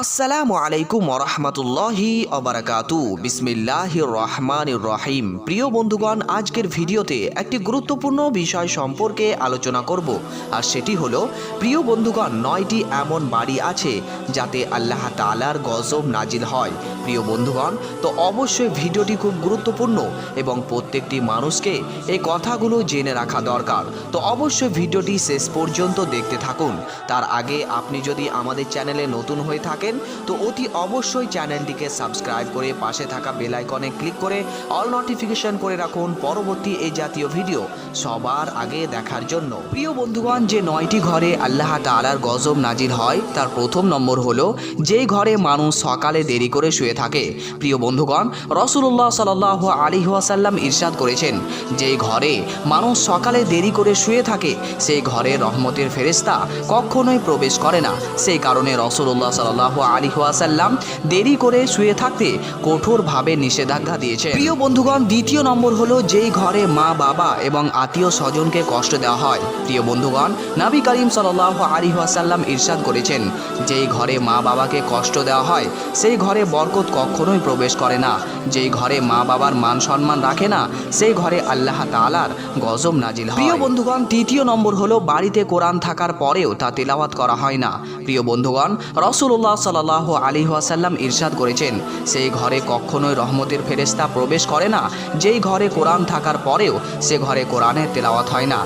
আসসালামু আলাইকুম ওরহমতুল্লাহি অবরাকাতু। বিসমিল্লাহির রহমানির রহিম। প্রিয় বন্ধুগণ, আজকের ভিডিওতে একটি গুরুত্বপূর্ণ বিষয় সম্পর্কে আলোচনা করব, আর সেটি হলো প্রিয় বন্ধুগণ, 9টি এমন বাড়ি আছে যাতে আল্লাহ তাআলার গজব নাজিল হয়। প্রিয় বন্ধুগণ, তো অবশ্যই ভিডিওটি খুব গুরুত্বপূর্ণ এবং প্রত্যেকটি মানুষকে এই কথাগুলো জেনে রাখা দরকার। তো অবশ্যই ভিডিওটি শেষ পর্যন্ত দেখতে থাকুন। তার আগে আপনি যদি আমাদের চ্যানেলে নতুন হয়ে থাকেন তো অতি অবশ্যই চ্যানেলটিকে সাবস্ক্রাইব করে পাশে থাকা বেল আইকনে ক্লিক করে অল নোটিফিকেশন করে রাখুন পরবর্তী এই জাতীয় ভিডিও সবার আগে দেখার জন্য। প্রিয় বন্ধুগণ, যে 9টি ঘরে আল্লাহ তাআলার গজব নাজিল হয় তার প্রথম নম্বর হলো যেই ঘরে মানুষ সকালে দেরি করে শুয়ে থাকে। প্রিয় বন্ধুগণ, রাসূলুল্লাহ সাল্লাল্লাহু আলাইহি ওয়াসাল্লাম ইরশাদ করেছেন, যেই ঘরে মানুষ সকালে দেরি করে শুয়ে থাকে সেই ঘরে রহমতের ফেরেশতা কখনোই প্রবেশ করে না। সেই কারণে রাসূলুল্লাহ সাল্লাল্লাহু আলাইহি ওয়াসাল্লাম দেরি করে শুয়ে থাকতে কঠোরভাবে নিষেধাজ্ঞা দিয়েছেন। প্রিয় বন্ধুগণ, দ্বিতীয় নম্বর হলো যেই ঘরে মা বাবা এবং আত্মীয় স্বজনকে কষ্ট দেওয়া হয়। প্রিয় বন্ধুগণ, নবী করিম সাল্লাল্লাহু আলাইহি ওয়াসাল্লাম ইরশাদ করেছেন, যেই ঘরে মা বাবাকে কষ্ট দেওয়া হয় সেই ঘরে বরকত কখনোই প্রবেশ করে না। যেই ঘরে মা বাবার মান সম্মান রাখে না সেই ঘরে আল্লাহ তাআলার গজব নাজিল হয়। প্রিয় বন্ধুগণ, তৃতীয় নম্বর হলো বাড়িতে কোরআন থাকার পরেও তা তিলাওয়াত করা হয় না। প্রিয় বন্ধুগণ, রাসূলুল্লাহ সাল্লাল্লাহু আলাইহি ওয়াসাল্লাম ইরশাদ করেছেন, সেই ঘরে কখনোই রহমতের ফেরেশতা প্রবেশ করে না। যেই ঘরে কোরআন থাকার পরেও সে ঘরে কোরআনের তেলাওয়াত হয় না,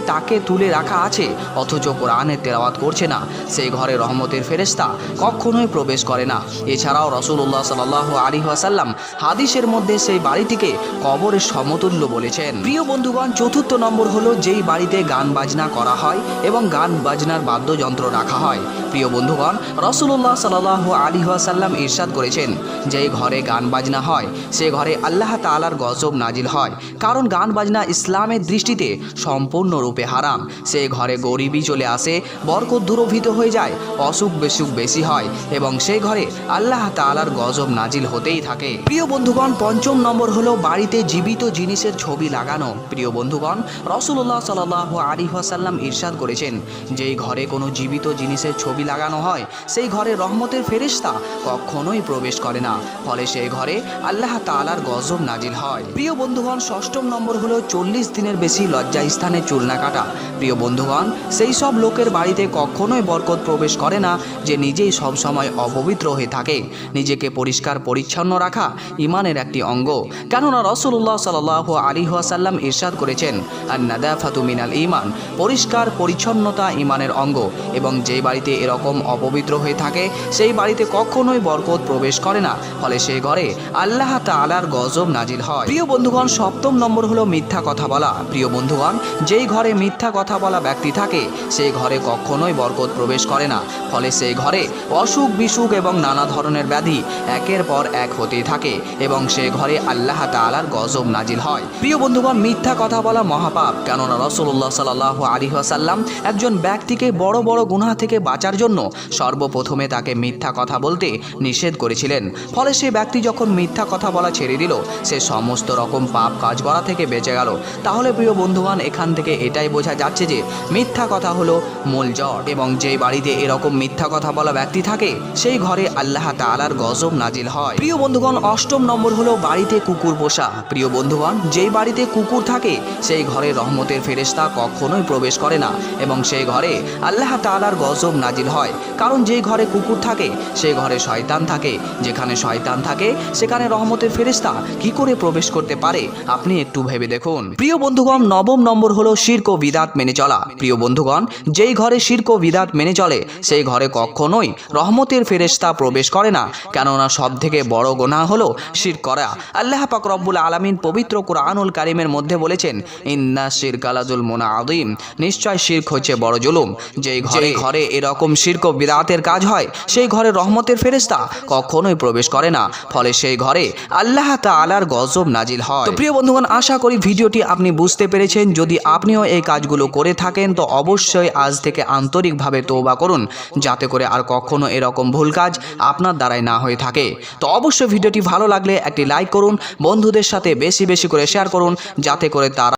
তাকে তুলে রাখা আছে অথচ কোরআনের তেলাওয়াত করছে না, সেই ঘরে রহমতের ফেরেশতা কখনোই প্রবেশ করে না। এছাড়াও রাসূলুল্লাহ সাল্লাল্লাহু আলাইহি ওয়াসাল্লাম হাদিসের মধ্যে সেই বাড়িটিকে কবরের সমতুল্য বলেছেন। প্রিয় বন্ধুগণ, চতুর্থ নম্বর হলো যেই বাড়িতে গান বাজনা করা হয় এবং গান বাজনার বাদ্যযন্ত্র রাখা হয়। প্রিয় বন্ধুগণ, রাসূলুল্লাহ সাল্লাল্লাহু আলাইহি ওয়াসাল্লাম ইরশাদ করেছেন, যেই ঘরে গান বাজনা হয় সে ঘরে আল্লাহ তাআলার গজব নাজিল হয়। কারণ গান বাজনা ইসলামের দৃষ্টিতে সম্পূর্ণরূপে হারাম। সেই ঘরে গরিবি চলে আসে, বরকত দূরভূত হয়ে যায়, অসুখ বিসুখ বেশি হয় এবং সেই ঘরে আল্লাহ তাআলার গজব নাজিল হতেই থাকে। প্রিয় বন্ধুগণ, পঞ্চম নম্বর হলো বাড়িতে জীবিত জিনিসের ছবি লাগানো। প্রিয় বন্ধুগণ, রাসূলুল্লাহ সাল্লাল্লাহু আলাইহি ওয়াসাল্লাম ইরশাদ করেছেন, যেই ঘরে কোনো জীবিত জিনিসের ছবি লাগানো হয় সেই ঘরে রহমতের ফেরেশতা কখনোই প্রবেশ করে না, ফলে সেই ঘরে আল্লাহ তাআলার গজব নাজিল হয়। প্রিয় বন্ধুগণ, ষষ্ঠম নম্বর হলো 40 দিনের বেশি লজ্জা স্থানে চুল না কাটা। প্রিয় বন্ধুগণ, সেই সব লোকের বাড়িতে কখনোই বরকত প্রবেশ করে না যে নিজেই সব সময় অপবিত্র হয়ে থাকে। নিজেকে পরিষ্কার পরিচ্ছন্ন রাখা ঈমানের একটি অঙ্গ, কেননা রাসূলুল্লাহ সাল্লাল্লাহু আলাইহি ওয়াসাল্লাম ইরশাদ করেছেন, আন-নাযাফাতু মিনাল ঈমান, পরিষ্কার পরিচ্ছন্নতা ঈমানের অঙ্গ, এবং যেই বাড়িতে এরকম অপবিত্র হয়ে থাকে সেই বাড়িতে কখনোই বরকত প্রবেশ করে না, ফলে সেই ঘরে আল্লাহ তাআলার গজব নাজিল হয়। প্রিয় বন্ধুগণ, সপ্তম নম্বর হলো মিথ্যা কথা বলা। প্রিয় বন্ধুগণ, যেই ঘরে মিথ্যা কথা বলা ব্যক্তি থাকে সেই ঘরে কখনোই বরকত প্রবেশ করে না, ফলে সেই ঘরে অসুখ বিসুখ এবং নানা ধরনের ব্যাধি একের পর এক হতেই থাকে এবং সেই ঘরে আল্লাহ তাআলার গজব নাজিল হয়। প্রিয় বন্ধুগণ, মিথ্যা কথা বলা মহাপাপ, কেননা রাসূলুল্লাহ সাল্লাল্লাহু আলাইহি ওয়াসাল্লাম একজন ব্যক্তিকে বড় বড় গুনাহ থেকে বাঁচার জন্য সর্বপ্রথমে তাকে মিথ্যা কথা বলতে নিষেধ করেছিলেন। ফলে সে ব্যক্তি যখন মিথ্যা কথা বলা ছেড়ে দিল সে সমস্ত রকম পাপ কাজ করা থেকে বেঁচে গেল। তাহলে প্রিয় বন্ধুগণ, এখান থেকে এটাই বোঝা যাচ্ছে যে মিথ্যা কথা হলো মূল জড়, এবং যেই বাড়িতে এরকম মিথ্যা কথা বলা ব্যক্তি থাকে সেই ঘরে আল্লাহ তাআলার গজব নাজিল হয়। প্রিয় বন্ধুগণ, অষ্টম নম্বর হলো বাড়িতে কুকুর পোষা। প্রিয় বন্ধুগণ, যেই বাড়িতে কুকুর থাকে সেই ঘরে রহমতের ফেরেশতা কখনোই প্রবেশ করে না এবং সেই ঘরে আল্লাহ তাআলার গজব নাজিল হয়। কারণ যেই ঘরে কুকুর থাকে সেই ঘরে শয়তান থাকে, যেখানে শয়তান থাকে সেখানে রহমতের ফেরেশতা কি করে প্রবেশ করতে পারে আপনি একটু ভেবে দেখুন। প্রিয় বন্ধুগণ, নবম নম্বর হলো শিরক ও বিদআত মেনে চলা। প্রিয় বন্ধুগণ, যেই ঘরে শিরক ও বিদআত মেনে চলে সেই ঘরে কখনোই রহমতের ফেরেশতা প্রবেশ করে না, কেননা সবথেকে বড় গুনাহ হলো শিরক করা। আল্লাহ পাক রব্বুল আলামিন পবিত্র কুরআনুল কারীমের মধ্যে বলেছেন, ইন্না শিরকা লাযুলমুন আযীম, নিশ্চয় শিরক হচ্ছে বড় জুলুম। যেই ঘরে এরকম শিরক ও বিদআতের কাজ হয় সেই ঘরে রহমতের ফেরেশতা কখনোই প্রবেশ করে না, ফলে সেই ঘরে আল্লাহ তাআলার গজব নাজিল হয়। তো প্রিয় বন্ধুগণ, আশা করি ভিডিওটি আপনি বুঝতে পেরেছেন। যদি আপনিও এই কাজগুলো করে থাকেন তো অবশ্যই আজ থেকে আন্তরিকভাবে তওবা করুন, যাতে করে আর কখনো এরকম ভুল কাজ আপনার দ্বারাই না হয়ে থাকে। তো অবশ্যই ভিডিওটি ভালো লাগলে একটি লাইক করুন, বন্ধুদের সাথে বেশি বেশি করে শেয়ার করুন, যাতে করে তারা